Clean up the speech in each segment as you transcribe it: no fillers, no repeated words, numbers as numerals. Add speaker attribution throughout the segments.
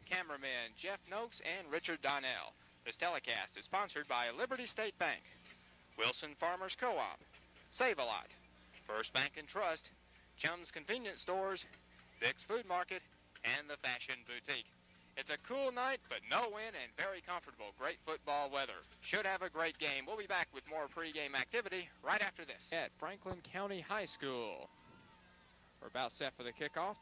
Speaker 1: cameramen Jeff Noakes and Richard Donnell. This telecast is sponsored by Liberty State Bank, Wilson Farmers Co-op, Save-A-Lot, First Bank and Trust, Chum's Convenience Stores, Dick's Food Market, and the Fashion Boutique. It's a cool night, but no wind and very comfortable. Great football weather. Should have a great game. We'll be back with more pregame activity right after this. At Franklin County High School. We're about set for the kickoff.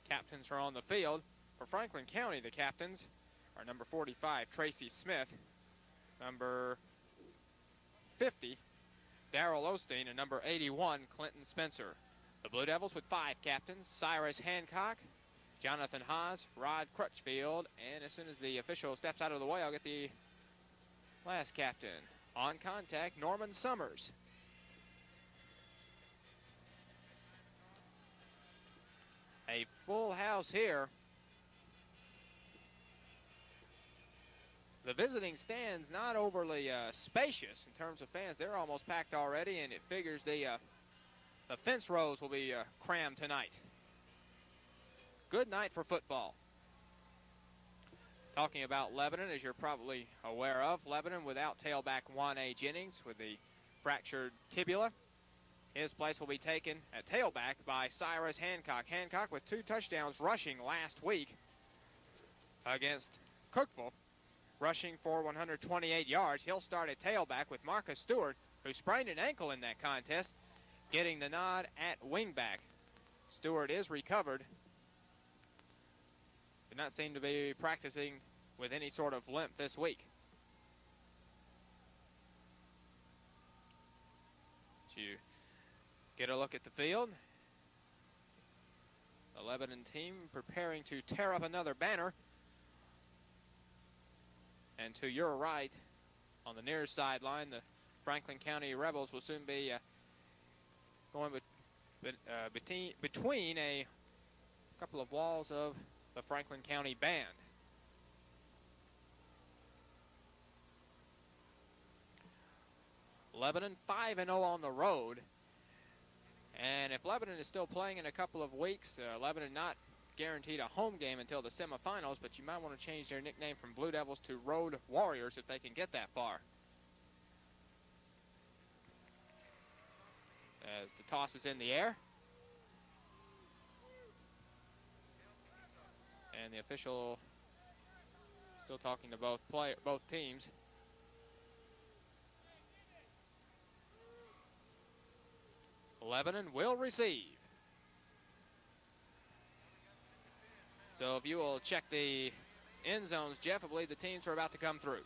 Speaker 1: The captains are on the field. For Franklin County, the captains are number 45, Tracy Smith, number 50, Darrell Osteen, and number 81, Clinton Spencer. The Blue Devils with 5 captains: Cyrus Hancock, Jonathan Haas, Rod Crutchfield, and as soon as the official steps out of the way, I'll get the last captain. On contact, Norman Summers. A full house here. The visiting stands not overly spacious in terms of fans. They're almost packed already, and it figures the fence rows will be crammed tonight. Good night for football. Talking about Lebanon, as you're probably aware of, Lebanon without tailback Juan A. Jennings with the fractured tibia. His place will be taken at tailback by Cyrus Hancock. Hancock with 2 touchdowns rushing last week against Cookeville, rushing for 128 yards. He'll start at tailback with Marcus Stewart, who sprained an ankle in that contest, getting the nod at wingback. Stewart is recovered. Did not seem to be practicing with any sort of limp this week. You get a look at the field. The Lebanon team preparing to tear up another banner. And to your right, on the near sideline, the Franklin County Rebels will soon be going between a couple of walls of the Franklin County Band. Lebanon 5-0 on the road. And if Lebanon is still playing in a couple of weeks, Lebanon not guaranteed a home game until the semifinals, but you might want to change their nickname from Blue Devils to Road Warriors if they can get that far. As the toss is in the air. And the official still talking to both teams. Lebanon will receive. So if you will check the end zones, Jeff, I believe the teams are about to come through.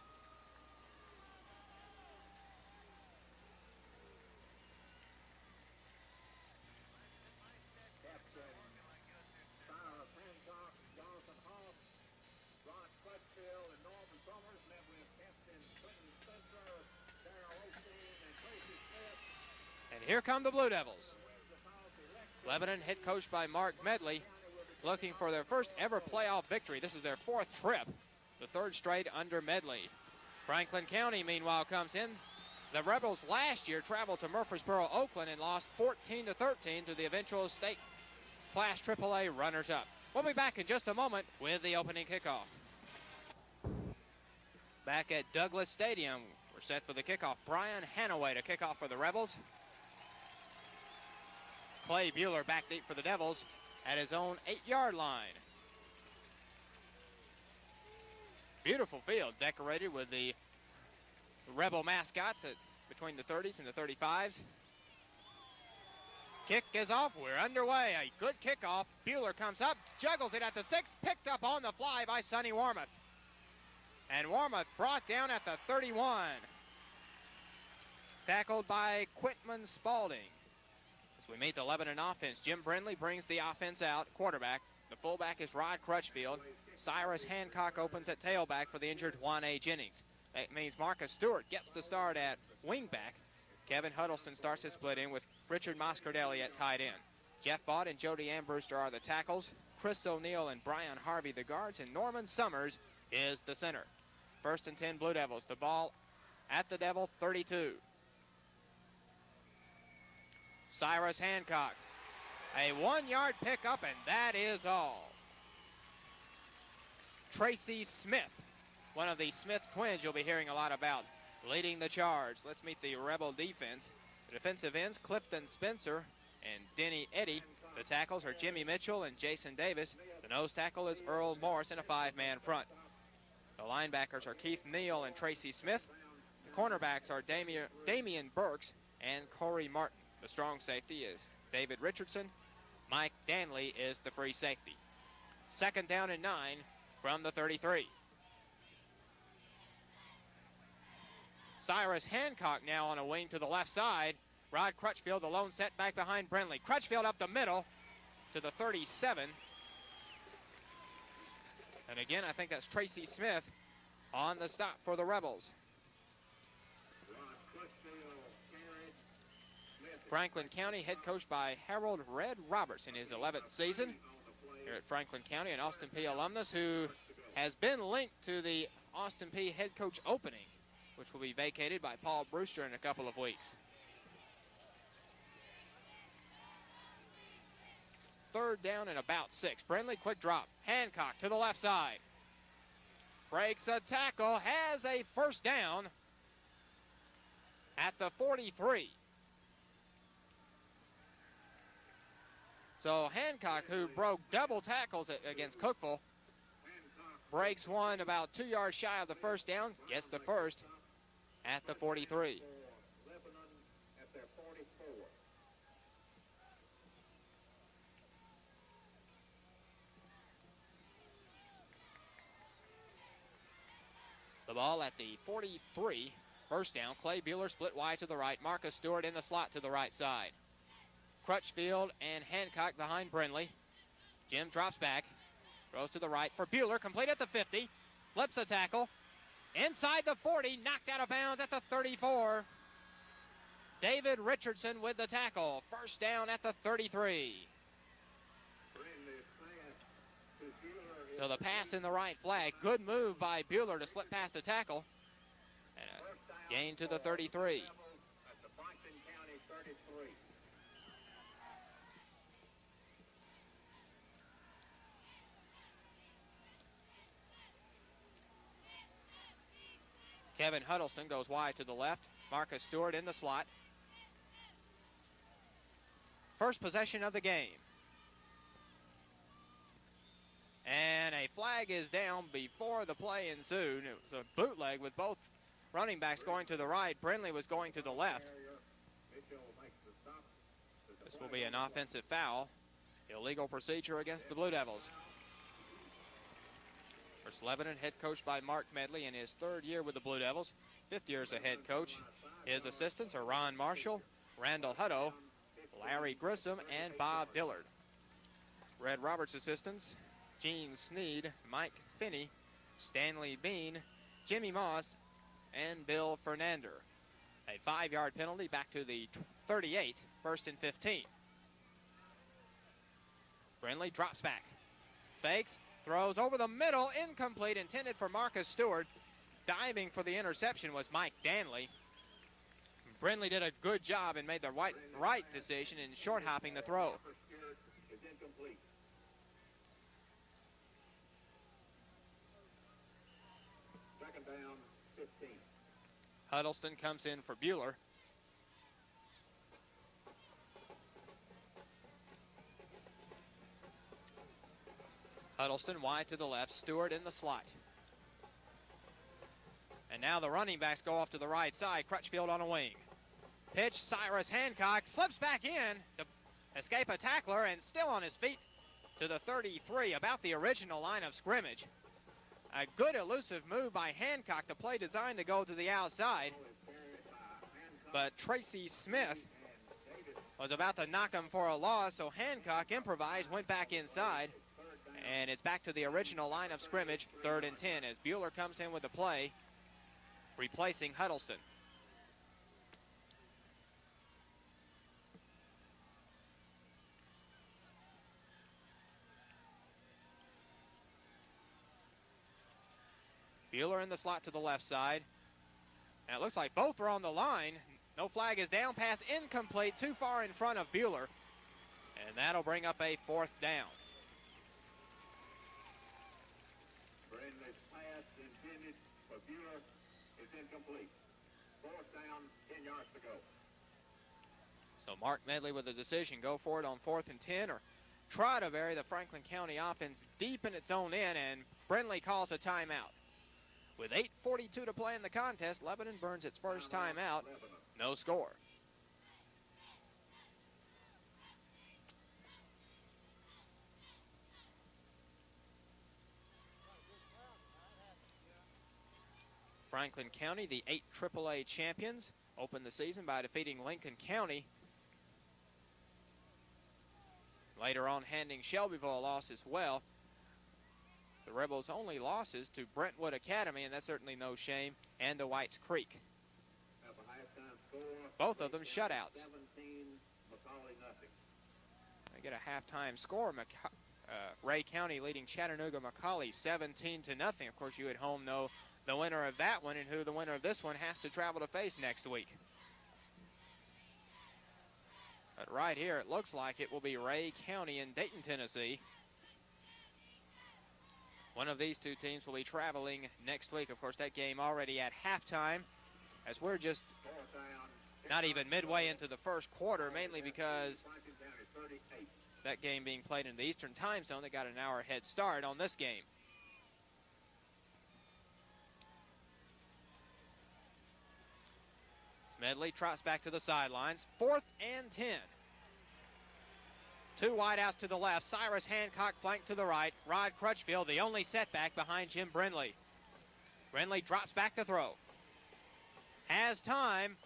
Speaker 1: And here come the Blue Devils. Lebanon, head coached by Mark Medley, looking for their first ever playoff victory. This is their 4th trip, the 3rd straight under Medley. Franklin County, meanwhile, comes in. The Rebels last year traveled to Murfreesboro, Oakland, and lost 14-13 to the eventual state Class AAA runners-up. We'll be back in just a moment with the opening kickoff. Back at Douglas Stadium, we're set for the kickoff. Brian Hanaway to kick off for the Rebels. Clay Bueller back deep for the Devils at his own 8-yard line. Beautiful field decorated with the Rebel mascots between the 30s and the 35s. Kick is off. We're underway. A good kickoff. Bueller comes up, juggles it at the 6, picked up on the fly by Sonny Warmoth. And Warmoth brought down at the 31. Tackled by Quintman Spalding. As we meet the Lebanon offense, Jim Brindley brings the offense out, quarterback. The fullback is Rod Crutchfield. Cyrus Hancock opens at tailback for the injured Juan A. Jennings. That means Marcus Stewart gets the start at wingback. Kevin Huddleston starts his split in with Richard Moscardelli at tight end. Jeff Vaught and Jody Ambrewster are the tackles. Chris O'Neill and Brian Harvey the guards, and Norman Summers is the center. 1st and 10 Blue Devils. The ball at the Devil 32. Cyrus Hancock. A 1-yard pickup, and that is all. Tracy Smith, one of the Smith twins you'll be hearing a lot about, leading the charge. Let's meet the Rebel defense. The defensive ends, Clifton Spencer and Denny Eddy. The tackles are Jimmy Mitchell and Jason Davis. The nose tackle is Earl Morris in a 5-man front. The linebackers are Keith Neal and Tracy Smith. The cornerbacks are Damian Burks and Corey Martin. The strong safety is David Richardson. Mike Danley is the free safety. 2nd down and 9 from the 33. Cyrus Hancock now on a wing to the left side. Rod Crutchfield, the lone set back behind Brindley. Crutchfield up the middle to the 37. And again, I think that's Tracy Smith on the stop for the Rebels. Franklin County, head coached by Harold Red Roberts in his 11th season here at Franklin County, an Austin Peay alumnus who has been linked to the Austin Peay head coach opening, which will be vacated by Paul Brewster in a couple of weeks. 3rd down and about 6. Brindley, quick drop. Hancock to the left side. Breaks a tackle, has a 1st down at the 43. So Hancock, who broke double tackles against Cookeville, breaks one about 2 yards shy of the 1st down, gets the 1st at the 43. The ball at the 43, 1st down. Clay Bueller split wide to the right. Marcus Stewart in the slot to the right side. Crutchfield and Hancock behind Brindley. Jim drops back, throws to the right for Bueller, complete at the 50, flips a tackle, inside the 40, knocked out of bounds at the 34. David Richardson with the tackle, 1st down at the 33. So the pass in the right flag, good move by Bueller to slip past the tackle, and a gain to the 33. Kevin Huddleston goes wide to the left. Marcus Stewart in the slot. First possession of the game. And a flag is down before the play ensued. It was a bootleg with both running backs going to the right. Brindley was going to the left. This will be an offensive foul. Illegal procedure against the Blue Devils. First Lebanon, head coached by Mark Medley in his 3rd year with the Blue Devils. 5th year as a head coach. His assistants are Ron Marshall, Randall Hutto, Larry Grissom, and Bob Dillard. Red Roberts' assistants, Gene Sneed, Mike Finney, Stanley Bean, Jimmy Moss, and Bill Fernander. A 5-yard penalty back to the 38, 1st and 15. Brindley drops back, fakes, throws over the middle, incomplete, intended for Marcus Stewart. Diving for the interception was Mike Danley. Brindley did a good job and made the right decision in short hopping the throw. Second down, 15. Huddleston comes in for Bueller. Huddleston wide to the left, Stewart in the slot. And now the running backs go off to the right side, Crutchfield on a wing. Pitch, Cyrus Hancock slips back in to escape a tackler and still on his feet to the 33, about the original line of scrimmage. A good elusive move by Hancock, the play designed to go to the outside. But Tracy Smith was about to knock him for a loss, so Hancock improvised, went back inside. And it's back to the original line of scrimmage, 3rd and 10, as Bueller comes in with the play, replacing Huddleston. Bueller in the slot to the left side. And it looks like both are on the line. No flag is down, pass incomplete, too far in front of Bueller. And that'll bring up a 4th down.
Speaker 2: intended for Bueller is incomplete. Fourth down, 10 yards to go.
Speaker 1: So Mark Medley with a decision. Go for it on 4th and 10 or try to bury the Franklin County offense deep in its own end, and Brindley calls a timeout. With 8:42 to play in the contest, Lebanon burns its first timeout. No score. Franklin County, the 8 AAA champions, opened the season by defeating Lincoln County. Later on, handing Shelbyville a loss as well. The Rebels' only losses to Brentwood Academy, and that's certainly no shame, and to Whites Creek. Both of them shutouts.
Speaker 2: 17, McCauley nothing.
Speaker 1: They get a halftime score. Ray County leading Chattanooga McCauley 17-0. Of course, you at home know the winner of that one and who the winner of this one has to travel to face next week. But right here, it looks like it will be Ray County in Dayton, Tennessee. One of these two teams will be traveling next week. Of course, that game already at halftime, as we're just not even midway into the first quarter, mainly because that game being played in the Eastern time zone, they got an hour head start on this game. Medley trots back to the sidelines. 4th and 10. 2 wideouts to the left. Cyrus Hancock flanked to the right. Rod Crutchfield, the only setback behind Jim Brindley. Brindley drops back to throw. Has time.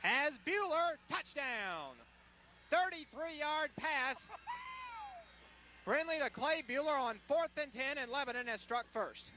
Speaker 1: Has Bueller. Touchdown. 33-yard pass. Brindley to Clay Bueller on 4th and 10, and Lebanon has struck first.